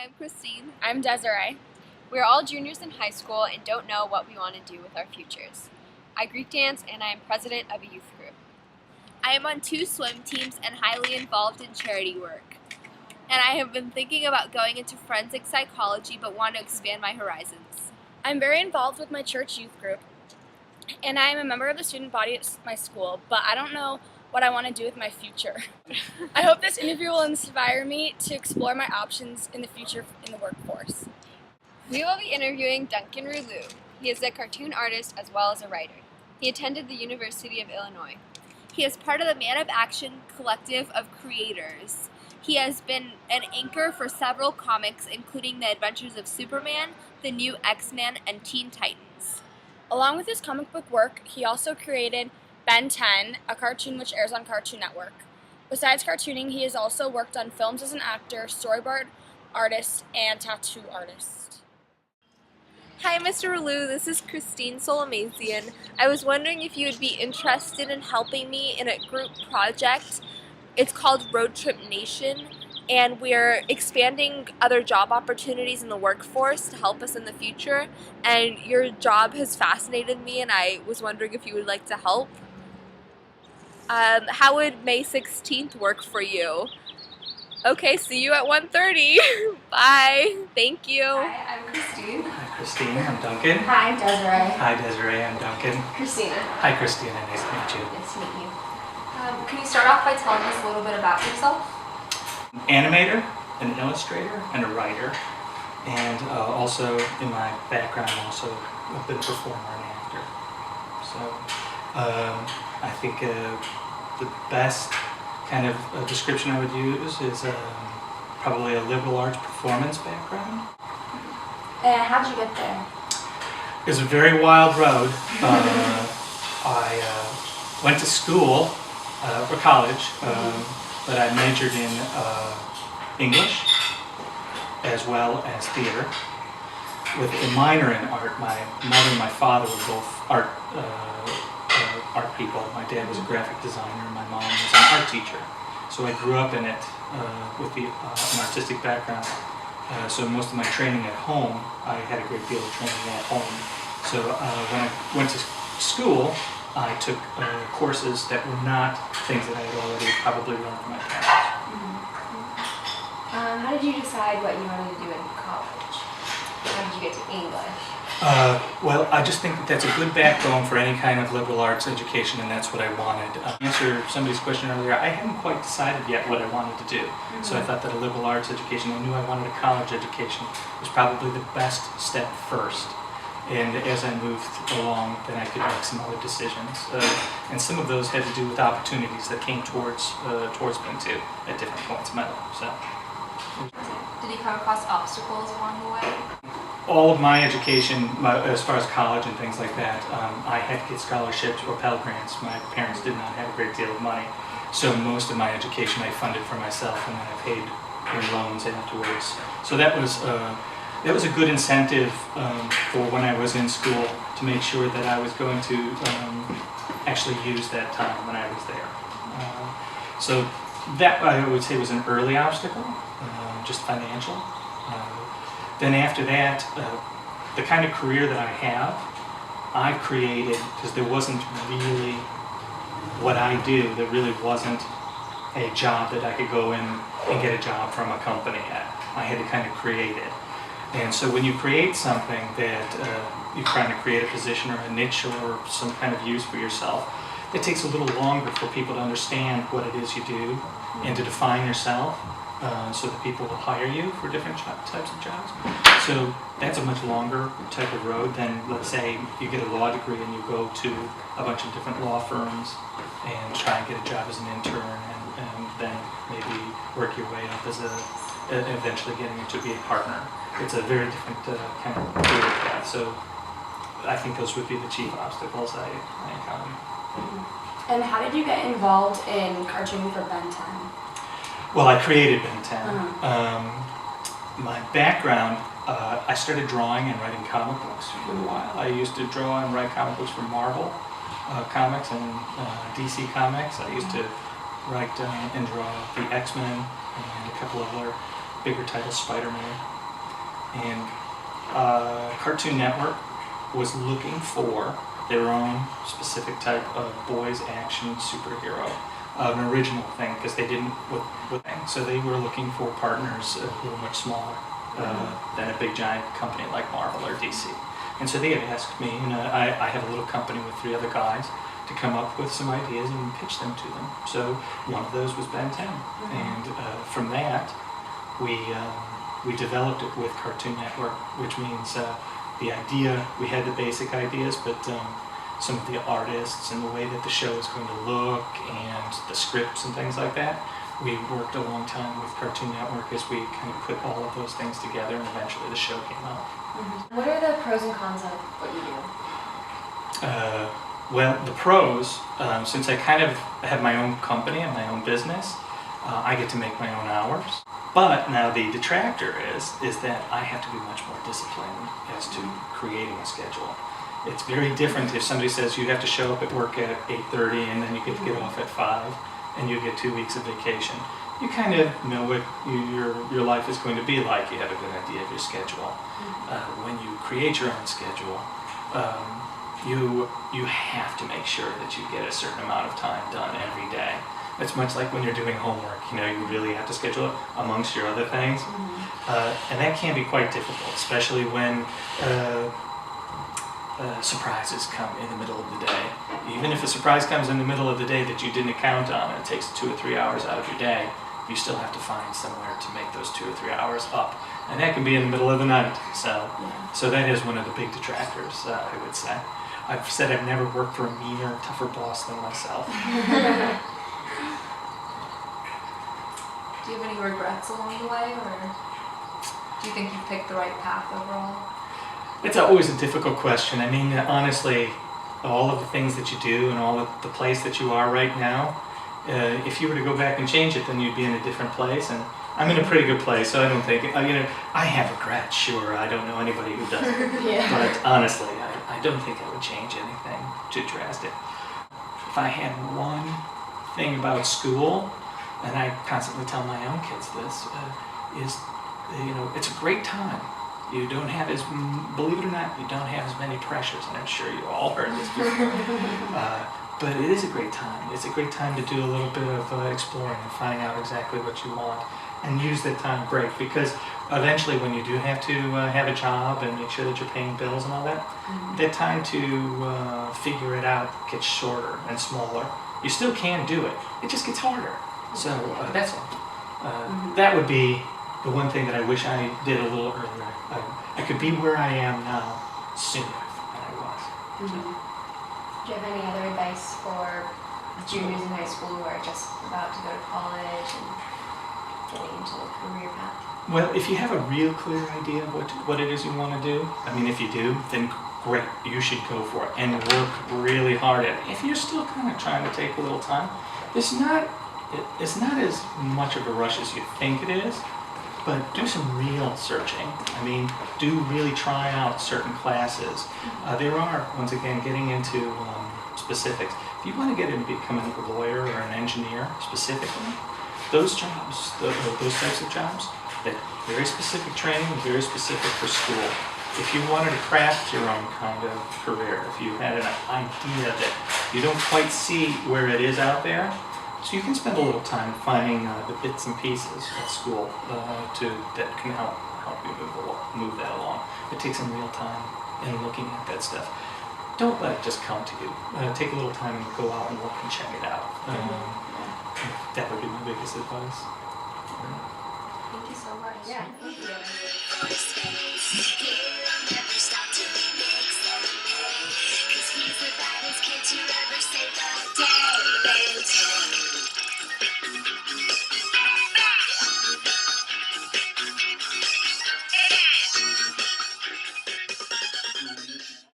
I'm Christine. I'm Desiree. We're all juniors in high school and don't know what we want to do with our futures. I Greek dance and I am president of a youth group. I am on 2 swim teams and highly involved in charity work. And I have been thinking about going into forensic psychology but want to expand my horizons. I'm very involved with my church youth group, and I am a member of the student body at my school, but I don't know what I want to do with my future. I hope this interview will inspire me to explore my options in the future in the workforce. We will be interviewing Duncan Rouleau. He is a cartoon artist as well as a writer. He attended the University of Illinois. He is part of the Man of Action collective of creators. He has been an anchor for several comics, including The Adventures of Superman, The New X-Men, and Teen Titans. Along with his comic book work, he also created Ben 10, a cartoon which airs on Cartoon Network. Besides cartooning, he has also worked on films as an actor, storyboard artist, and tattoo artist. Hi, Mr. Rouleau. This is Kristine Solomasian. I was wondering if you would be interested in helping me in a group project. It's called Road Trip Nation, and we're expanding other job opportunities in the workforce to help us in the future. And your job has fascinated me, and I was wondering if you would like to help. How would May 16th work for you? Okay, see you at 1:30. Bye. Thank you. Hi, I'm Christine. Hi, Christine. I'm Duncan. Hi, I'm Desiree. Hi, Desiree. I'm Duncan. Christina. Hi, Christina. Nice to meet you. Nice to meet you. Can you start off by telling us a little bit about yourself? An animator, an illustrator, and a writer. And also, in my background, also I've been a performer and actor. So, I think the best kind of description I would use is probably a liberal arts performance background. And how'd you get there? It was a very wild road. I went to school, or college, but I majored in English as well as theater, with a minor in art. My mother and my father were both art people. My dad was a graphic designer and my mom was an art teacher. So I grew up in it with an artistic background. So most of my training at home, I had a great deal of training at home. So when I went to school, I took courses that were not things that I had already probably learned from my parents. How did you decide what you wanted to do in college? How did you get to English? Well, I just think that that's a good backbone for any kind of liberal arts education, and that's what I wanted. To answer somebody's question earlier, I hadn't quite decided yet what I wanted to do. So I thought that a liberal arts education, I knew I wanted a college education, was probably the best step first. And as I moved along, then I could make some other decisions. And some of those had to do with opportunities that came towards me too, at different points in my life. So. Did you come across obstacles along the way? All of my education, as far as college and things like that, I had to get scholarships or Pell Grants. My parents did not have a great deal of money. So most of my education I funded for myself, and then I paid in loans afterwards. So that was a good incentive for when I was in school to make sure that I was going to actually use that time when I was there. So that I would say was an early obstacle, just financial. Then after that, the kind of career that I have, I created because there wasn't really what I do. There really wasn't a job that I could go in and get a job from a company at. I had to kind of create it. And so when you create something that you're trying to create a position or a niche or some kind of use for yourself, it takes a little longer for people to understand what it is you do and to define yourself so that people will hire you for different types of jobs. So that's a much longer type of road than, let's say, you get a law degree and you go to a bunch of different law firms and try and get a job as an intern and then maybe work your way up as eventually getting to be a partner. It's a very different kind of career path. So I think those would be the chief obstacles I encountered. And how did you get involved in cartooning for Ben 10? Well, I created Ben 10. My background, I started drawing and writing comic books for a while. I used to draw and write comic books for Marvel comics and DC comics. I used to write and draw the X-Men and a couple of other bigger titles, Spider-Man. And Cartoon Network was looking for their own specific type of boys action superhero, an original thing, because they didn't so they were looking for partners a little much smaller than a big giant company like Marvel or DC. And so they had asked me, and I had a little company with 3 other guys, to come up with some ideas and pitch them to them. So one of those was Ben 10, and from that we developed it with Cartoon Network, which means the idea, we had the basic ideas, but some of the artists and the way that the show is going to look and the scripts and things like that, we worked a long time with Cartoon Network as we kind of put all of those things together, and eventually the show came out. What are the pros and cons of what you do? Well, the pros, since I kind of have my own company and my own business, I get to make my own hours. But now the detractor is that I have to be much more disciplined as to creating a schedule. It's very different if somebody says you have to show up at work at 8:30 and then you get to get off at 5 and you get 2 weeks of vacation. You kind of know what your life is going to be like. You have a good idea of your schedule. When you create your own schedule, you have to make sure that you get a certain amount of time done every day. It's much like when you're doing homework, you really have to schedule it amongst your other things. And that can be quite difficult, especially when surprises come in the middle of the day. Even if a surprise comes in the middle of the day that you didn't count on, and it takes 2 or 3 hours out of your day, you still have to find somewhere to make those 2 or 3 hours up. And that can be in the middle of the night. So that is one of the big detractors, I would say. I've said I've never worked for a meaner, tougher boss than myself. Do you have any regrets along the way, or do you think you picked the right path overall? It's always a difficult question. I mean, honestly, all of the things that you do and all of the place that you are right now, if you were to go back and change it, then you'd be in a different place. And I'm in a pretty good place, so I don't think, I have regrets, sure. I don't know anybody who doesn't. Yeah. But honestly, I don't think I would change anything too drastic. If I had one thing about school, and I constantly tell my own kids this, is, it's a great time. You don't have believe it or not, you don't have as many pressures, and I'm sure you all heard this before. But it is a great time. It's a great time to do a little bit of exploring and finding out exactly what you want, and use that time great, because eventually when you do have to have a job and make sure that you're paying bills and all that, that time to figure it out gets shorter and smaller. You still can do it. It just gets harder. So that's all. That would be the one thing that I wish I did a little earlier. I could be where I am now sooner than I was. So. Do you have any other advice for juniors in high school who are just about to go to college and getting into a career path? Well, if you have a real clear idea of what it is you want to do, if you do, then great, you should go for it and work really hard at it. If you're still kind of trying to take a little time, it's not as much of a rush as you think it is, but do some real searching. Do really try out certain classes. There are, once again, getting into specifics. If you want to get into becoming a lawyer or an engineer specifically, those jobs, those types of jobs, that very specific training, very specific for school. If you wanted to craft your own kind of career, if you had an idea that you don't quite see where it is out there, so you can spend a little time finding the bits and pieces at school that can help you move that along. It takes some real time in looking at that stuff. Don't let it just come to you. Take a little time and go out and look and check it out. That would be my biggest advice. Thank you so much. Yeah. Thank you. He's the baddest kid you ever saved all day.